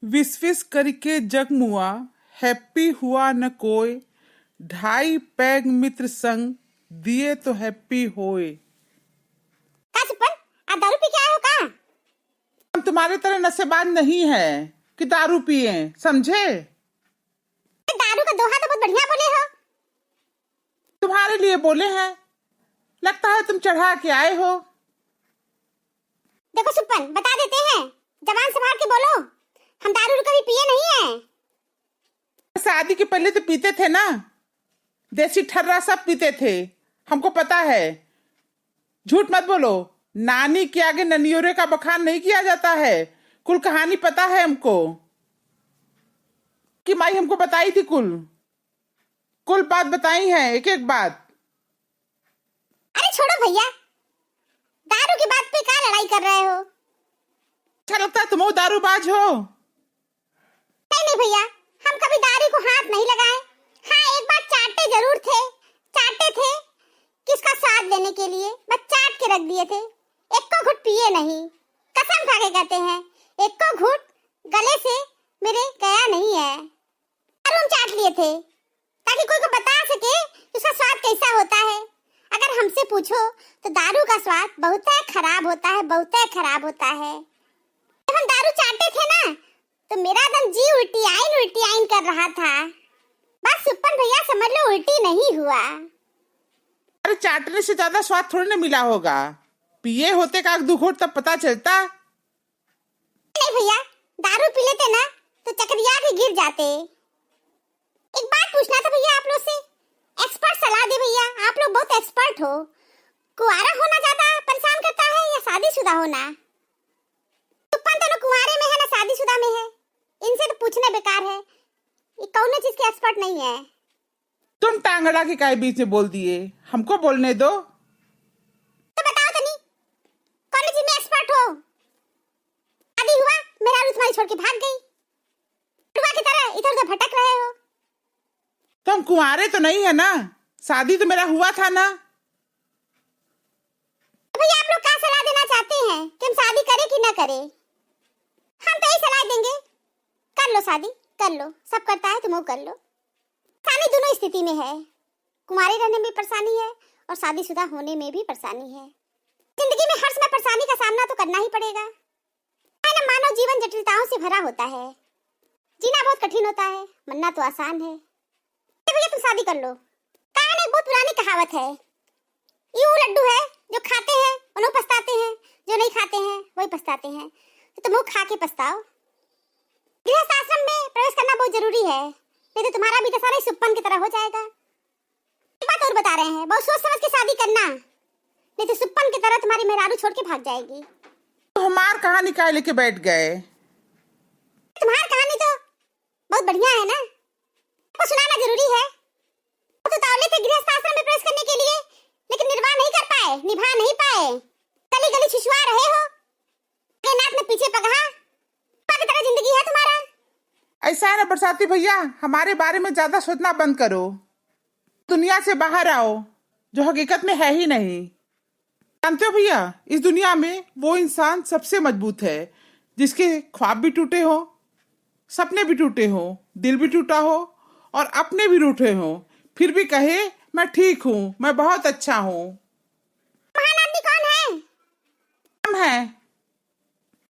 विस विस करके जगमुआ, हैप्पी हुआ न कोई, 2.5 पैग मित्र संग, दिए तो हैप्पी होए। का सुपन, आप दारू पी के आए हो का? हम तुम्हारे तरह नशेबाज नहीं है कि दारू पिए, समझे? दारू का दोहा तो बहुत बढ़िया बोले हो। तुम्हारे लिए बोले हैं, लगता है तुम चढ़ा के आए हो। देखो सुपन, बता देते हैं, जबान संभाल के बोलो, हम दारू कभी पिए नहीं है। शादी के पहले तो पीते थे ना, देसी ठर्रा सब पीते थे, हमको पता है। झूठ मत बोलो, नानी के आगे ननियोरे का बखान नहीं किया जाता है। कुल कहानी पता है हमको, कि माई हमको बताई थी, कुल बात बताई है, एक एक बात। अरे छोड़ो भैया, दारू की बात पे क्या लड़ाई कर रहे हो? अच्छा लगता है तुम दारूबाज हो? नहीं नहीं भैया, हम कभी दारू को हाथ नहीं लगाए। हाँ, एक बार चाटे जरूर थे, चाटे थे किसका स्वाद लेने के लिए, बस चाट के रख दिए थे। एक को घुट पिए नहीं, कसम खा के कहते हैं, एक को घुट गले से मेरे गया नहीं है। दारू हम चाट लिए थे ताकि कोई को बता सके उसका स्वाद कैसा होता है। अगर हमसे पूछो तो दारू का स्वाद बहुत खराब होता है, बहुत खराब होता है। जब हम दारू चाटते थे ना, तो मेरा दम जी उल्टी आइन कर रहा था। बस सुपन भैया समझ लो, उल्टी नहीं हुआ। अरे चाटने से ज्यादा स्वाद थोड़ी ना मिला होगा, पिए होते का दुख हो तब पता चलता। नहीं भैया, दारू पी लेते ना तो चकरिया के गिर जाते। एक बात पूछना था भैया आप लोग से, एक्सपर्ट सलाह दे भैया, आप लोग बहुत एक्सपर्ट हो। कुंवारा होना ज्यादा परेशान करता है या शादीशुदा होना? सुपन तो ना कुंवारे में है ना शादीशुदा में है, इनसे तो पूछना बेकार है, ये कौन चीज के एक्सपर्ट नहीं है। तुम टांगड़ा के काय बीच में बोल दिए, हमको बोलने दो। तो बताओ तनी, कौन चीज में एक्सपर्ट हो? शादी हुआ, मेरा रूस तुम्हारी छोड़ के भाग गई, डुबा की तरह इधर उधर भटक रहे हो। तो हम कुंवारे तो नहीं है ना, शादी तो मेरा हुआ था ना। भैया आप लोग क्या सलाह देना चाहते हैं कि हम शादी करें कि ना करें? हम तो यही सलाह देंगे, कर लो शादी, कर लो, सब करता है तुम कर लो। परेशानी दोनों स्थिति में है, कुंवारे रहने में परेशानी है और शादीशुदा होने में भी परेशानी है। जिंदगी में हर समय परेशानी का सामना तो करना ही पड़ेगा, है ना। मानव जीवन जटिलताओं से भरा होता है, जीना बहुत कठिन होता है, मरना तो आसान है। भैया तुम शादी कर लो। कहानी एक बहुत पुरानी कहावत है, यूं लड्डू है, जो खाते हैं उन्हें पछताते हैं, जो नहीं खाते हैं वही पछताते हैं। तो तुम खा के पछताओ। गृहस्थ आश्रम में प्रवेश करना बहुत जरूरी है, नहीं तो तुम्हारा भी दशा सुपन की तरह हो जाएगा। एक बात और बता रहे हैं, बहुत सोच समझ के शादी करना, नहीं तो सुपन की तरह तुम्हारी मेहरारू छोड़ के भाग जाएगी। तो हमार कहानी काय लेके बैठ गए? तुम्हारी कहानी तो बहुत बढ़िया है ना, आपको सुनाना जरूरी है। तो तावले थे गृहस्थ आश्रम में प्रवेश करने के लिए, लेकिन निर्वाह नहीं कर पाए, निभा नहीं पाए, गली गली छिछुआ रहे हो, नाक में पीछे पगहा, की तरह जिंदगी है तुम्हारा। ऐसा है ना बरसाती भैया, हमारे बारे में ज्यादा सोचना बंद करो, दुनिया से बाहर आओ जो हकीकत में है ही नहीं। जानते हो भैया, इस दुनिया में वो इंसान सबसे मजबूत है जिसके ख्वाब भी टूटे हो, सपने भी टूटे हो, दिल भी टूटा हो और अपने भी रूठे हो, फिर भी कहे मैं ठीक हूँ, मैं बहुत अच्छा हूँ। महान आदमी कौन है? हम हैं।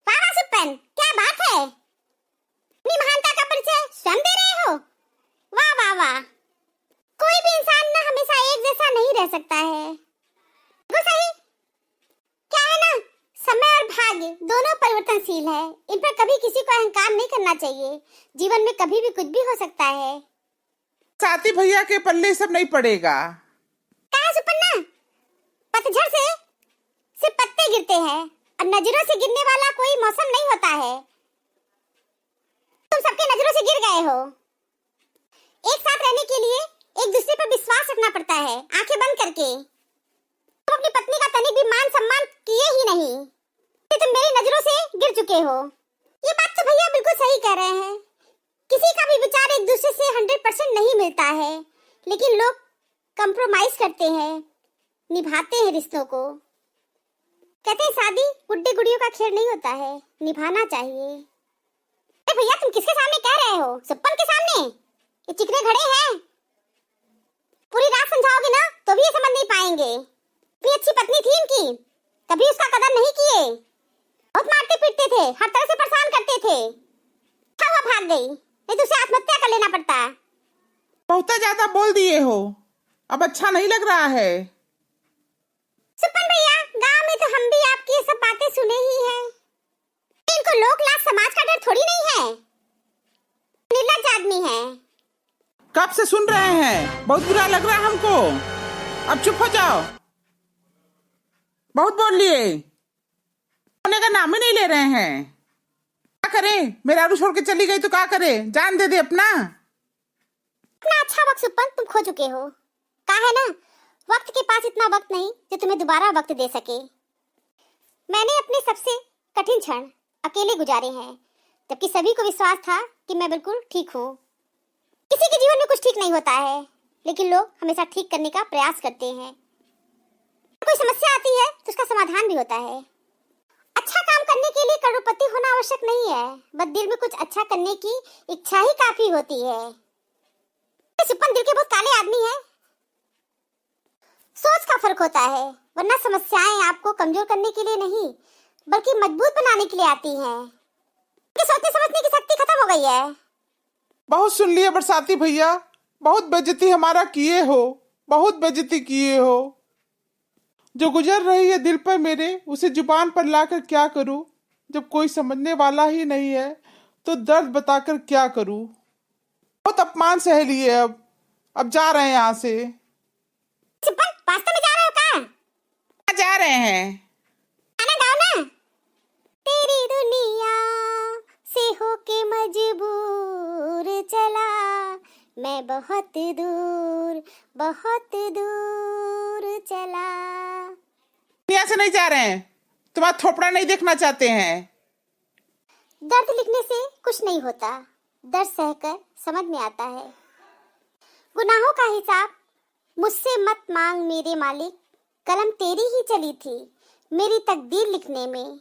वाह सुपन, क्या बात है, अपनी महानता का परिचय स्वयं दे रहे हो। वाह वाह वाह, कोई भी इंसान ना हमेशा एक जैसा नहीं रह सकता है। वो सही, क्या है ना, समय और भाग्य दोनों परिवर्तनशील है, इन पर कभी किसी को अहंकार नहीं करना चाहिए। जीवन में कभी भी कुछ भी हो सकता है। साथी भैया के पल्ले सब नहीं पड़ेगा। कहा सुपन्ना, पतझड़ से सिर्फ पत्ते गिरते हैं और नजरों से गिरने वाला कोई मौसम नहीं होता है। तुम सबके नजरों से गिर गए हो। एक साथ रहने के लिए एक दूसरे पर विश्वास रखना पड़ता है, आंखें बंद करके। तुम अपनी पत्नी का तनिक भी मान सम्मान किए ही नहीं, तुम मेरी नजरों से गिर चुके हो। ये बात तो भैया बिल्कुल सही कह रहे हैं, किसी का भी विचार एक दूसरे से 100% नहीं मिलता है, लेकिन लोग कंप्रोमाइज करते हैं, निभाते हैं रिश्तों को। कहते हैं शादी गुड्डे गुड़ियों का खेल नहीं होता है, निभाना चाहिए। भैया तुम किसके सामने कह रहे हो? सुप्पन के सामने? ये चिकने घड़े हैं। पूरी रात समझाओगे ना तो भी ये समझ नहीं पाएंगे। इतनी अच्छी पत्नी थी इनकी, कभी उसका कदर नहीं किए। बहुत मारते पीटते थे, हर तरह से परेशान करते थे। अच्छा हुआ भाग गई, नहीं तो उसे आत्महत्या कर लेना पड़ता। बहुत ज्यादा बोल दिए हो, अब अच्छा नहीं लग रहा है। सुपन भैया, गांव में तो हम भी आपकी ये सब बातें सुने ही हैं। इनको लोक लाज समाज का डर थोड़ी नहीं है। निर्लज्ज आदमी है। कब से सुन रहे हैं, बहुत बुरा लग रहा है हमको। अब चुप हो जाओ, बहुत बोल लिए, होने का नाम ही नहीं ले रहे हैं। क्या करें, मेरा आरू छोड़ के चली गई तो क्या करे, जान दे दे अपना। इतना अच्छा वक्त सुपन तुम खो चुके हो। कहा है ना, वक्त के पास इतना वक्त नहीं जो तुम्हें दोबारा वक्त दे सके। मैंने अपने सबसे कठिन क्षण अकेले गुजारे हैं, जबकि सभी को विश्वास था कि मैं बिल्कुल ठीक हूँ। किसी के जीवन में कुछ ठीक नहीं होता है, लेकिन लोग हमेशा ठीक करने का प्रयास करते हैं। कोई समस्या आती है तो उसका समाधान भी होता है। अच्छा काम करने के लिए करोड़पति होना आवश्यक नहीं है, बस दिल में कुछ अच्छा करने की इच्छा ही काफी होती है। सुपन दिल के बहुत काले आदमी है। सोच का फर्क होता है, वरना समस्याएं आपको कमजोर करने के लिए नहीं बल्कि मजबूत बनाने के लिए आती हैं। सोचने समझने की शक्ति खत्म हो गई है। बहुत सुन लिए बरसाती भैया, बहुत बेइज्जती हमारा किए हो, बहुत बेइज्जती किए हो। जो गुजर रही है दिल पर मेरे, उसे जुबान पर लाकर क्या करूं। जब कोई समझने वाला ही नहीं है तो दर्द बताकर क्या करूं। बहुत अपमान सह लिए, अब जा रहे हैं यहाँ से। सुपन, वास्तव में जा रहे हो कहाँ? कहाँ जा रहे हैं? गाना गाओ ना। तेरी दुनिया से होके मजबूर चला, मैं बहुत दूर चला। यहाँ से नहीं जा रहे हैं, तुम्हारा थोपड़ा नहीं देखना चाहते हैं। दर्द लिखने से कुछ नहीं होता, दर्द सहकर समझ में आता है। गुनाहों का हिसाब मुझसे मत मांग मेरे मालिक, कलम तेरी ही चली थी मेरी तकदीर लिखने में।